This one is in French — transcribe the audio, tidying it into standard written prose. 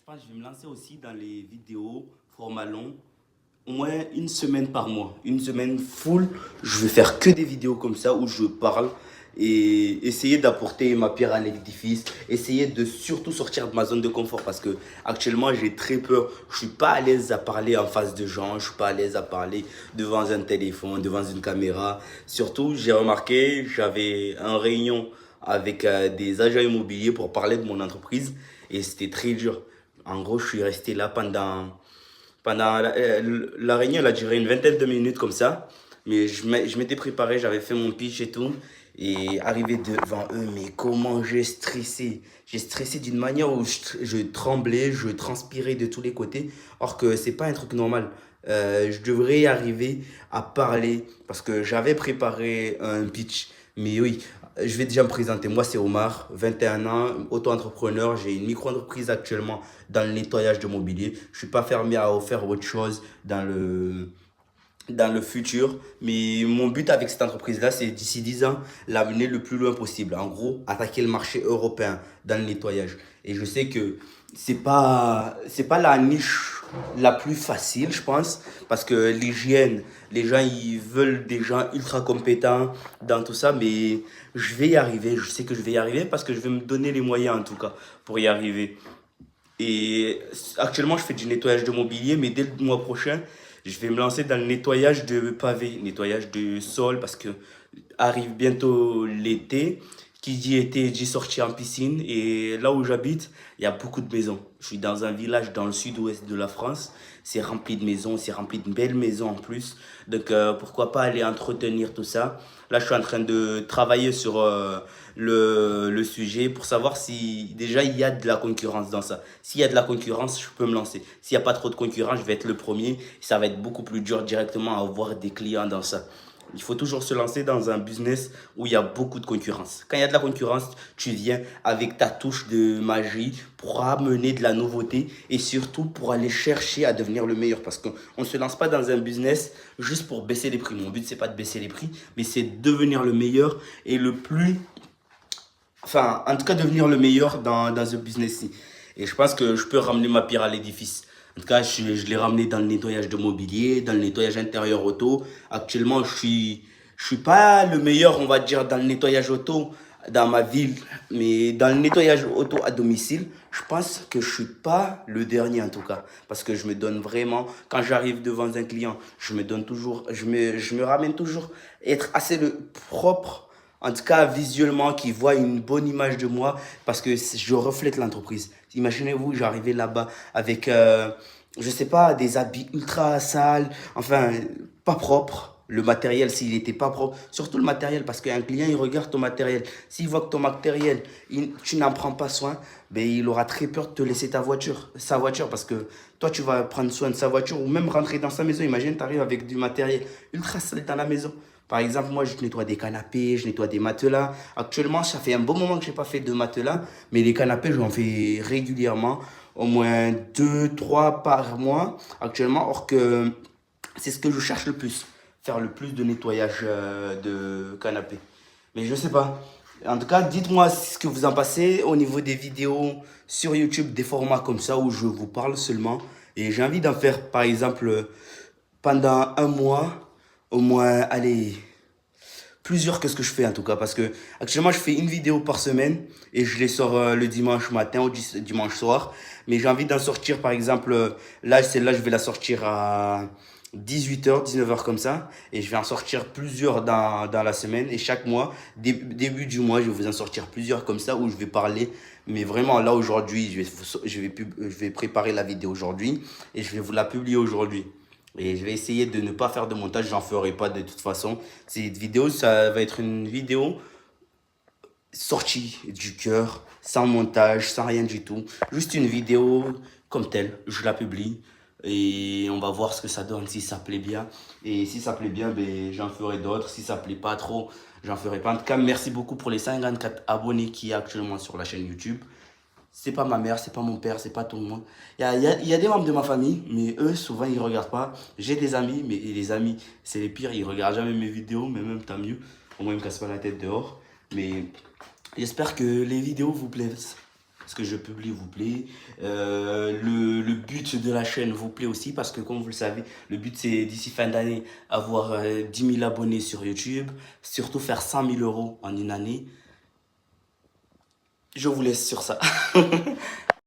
Je pense que je vais me lancer aussi dans les vidéos format long, au moins une semaine par mois. Une semaine full, je vais faire que des vidéos comme ça où je parle et essayer d'apporter ma pierre à l'édifice, essayer de surtout sortir de ma zone de confort parce que actuellement j'ai très peur. Je suis pas à l'aise à parler en face de gens, je suis pas à l'aise à parler devant un téléphone, devant une caméra. Surtout, j'ai remarqué, j'avais un réunion avec des agents immobiliers pour parler de mon entreprise et c'était très dur. En gros, je suis resté là pendant la réunion, elle a duré une vingtaine de minutes comme ça. Mais je m'étais préparé, j'avais fait mon pitch et tout. Et arrivé devant eux, mais comment j'ai stressé. J'ai stressé d'une manière où je tremblais, je transpirais de tous les côtés. Or que c'est pas un truc normal. Je devrais arriver à parler parce que j'avais préparé un pitch. Mais oui, je vais déjà me présenter. Moi, c'est Omar, 21 ans, auto-entrepreneur. J'ai une micro-entreprise actuellement dans le nettoyage de mobilier. Je ne suis pas fermé à faire autre chose dans le futur. Mais mon but avec cette entreprise-là, c'est d'ici 10 ans, l'amener le plus loin possible. En gros, attaquer le marché européen dans le nettoyage. Et je sais que c'est pas la niche la plus facile, je pense, parce que l'hygiène, les gens, ils veulent des gens ultra compétents dans tout ça, mais je vais y arriver. Je sais que je vais y arriver parce que je vais me donner les moyens, en tout cas, pour y arriver. Et actuellement, je fais du nettoyage de mobilier, mais dès le mois prochain, je vais me lancer dans le nettoyage de pavés, nettoyage de sol, parce que arrive bientôt l'été. Qui dit été dit sortie en piscine. Et là où j'habite, il y a beaucoup de maisons. Je suis dans un village dans le sud-ouest de la France. C'est rempli de maisons, c'est rempli de belles maisons en plus. Donc pourquoi pas aller entretenir tout ça. Là, je suis en train de travailler sur le sujet pour savoir si déjà il y a de la concurrence dans ça. S'il y a de la concurrence, je peux me lancer. S'il n'y a pas trop de concurrence, je vais être le premier. Ça va être beaucoup plus dur directement à avoir des clients dans ça. Il faut toujours se lancer dans un business où il y a beaucoup de concurrence. Quand il y a de la concurrence, tu viens avec ta touche de magie pour amener de la nouveauté et surtout pour aller chercher à devenir le meilleur. Parce qu'on ne se lance pas dans un business juste pour baisser les prix. Mon but, c'est pas de baisser les prix, mais c'est de devenir le meilleur et le plus... Enfin, en tout cas, devenir le meilleur dans ce business-ci. Et je pense que je peux ramener ma pierre à l'édifice. En tout cas, je l'ai ramené dans le nettoyage de mobilier, dans le nettoyage intérieur auto. Actuellement, je suis pas le meilleur, on va dire, dans le nettoyage auto dans ma ville, mais dans le nettoyage auto à domicile, je pense que je suis pas le dernier en tout cas, parce que je me donne vraiment, quand j'arrive devant un client, je me donne toujours, je me ramène toujours être assez propre, en tout cas visuellement, qui voit une bonne image de moi, parce que je reflète l'entreprise. Imaginez-vous, j'arrivais là-bas avec, je sais pas, des habits ultra sales, enfin, pas propres. Le matériel, s'il n'était pas propre, surtout le matériel, parce qu'un client, il regarde ton matériel. S'il voit que ton matériel, tu n'en prends pas soin, ben, il aura très peur de te laisser sa voiture, parce que toi, tu vas prendre soin de sa voiture ou même rentrer dans sa maison. Imagine, tu arrives avec du matériel ultra sale dans la maison. Par exemple, moi, je nettoie des canapés, je nettoie des matelas. Actuellement, ça fait un bon moment que je n'ai pas fait de matelas, mais les canapés, j'en fais régulièrement, au moins 2, 3 par mois actuellement, or que c'est ce que je cherche le plus, faire le plus de nettoyage de canapé. Mais je sais pas. En tout cas, dites-moi ce que vous en pensez au niveau des vidéos sur YouTube, des formats comme ça où je vous parle seulement. Et j'ai envie d'en faire, par exemple, pendant un mois, au moins, allez, plusieurs que ce que je fais en tout cas. Parce que actuellement, je fais une vidéo par semaine et je les sors le dimanche matin ou dimanche soir. Mais j'ai envie d'en sortir, par exemple, là, celle-là, je vais la sortir à 18 h 19 h comme ça. Et je vais en sortir plusieurs dans la semaine. Et chaque mois, début du mois, je vais vous en sortir plusieurs comme ça où je vais parler. Mais vraiment, là, aujourd'hui, je vais préparer la vidéo aujourd'hui et je vais vous la publier aujourd'hui. Et je vais essayer de ne pas faire de montage, j'en ferai pas de toute façon. Cette vidéo, ça va être une vidéo sortie du cœur, sans montage, sans rien du tout. Juste une vidéo comme telle, je la publie et on va voir ce que ça donne, si ça plaît bien. Et si ça plaît bien, ben, j'en ferai d'autres. Si ça plaît pas trop, j'en ferai pas. En tout cas, merci beaucoup pour les 54 abonnés qu'il y a actuellement sur la chaîne YouTube. C'est pas ma mère, c'est pas mon père, c'est pas tout le monde. Il y a des membres de ma famille, mais eux, souvent, ils regardent pas. J'ai des amis, mais les amis, c'est les pires. Ils regardent jamais mes vidéos, mais même tant mieux. Au moins, ils me cassent pas la tête dehors. Mais j'espère que les vidéos vous plaisent. ce que je publie vous plaît. Le but de la chaîne vous plaît aussi parce que comme vous le savez, le but c'est d'ici fin d'année avoir 10 000 abonnés sur YouTube, surtout faire 100 000 euros en une année. Je vous laisse sur ça.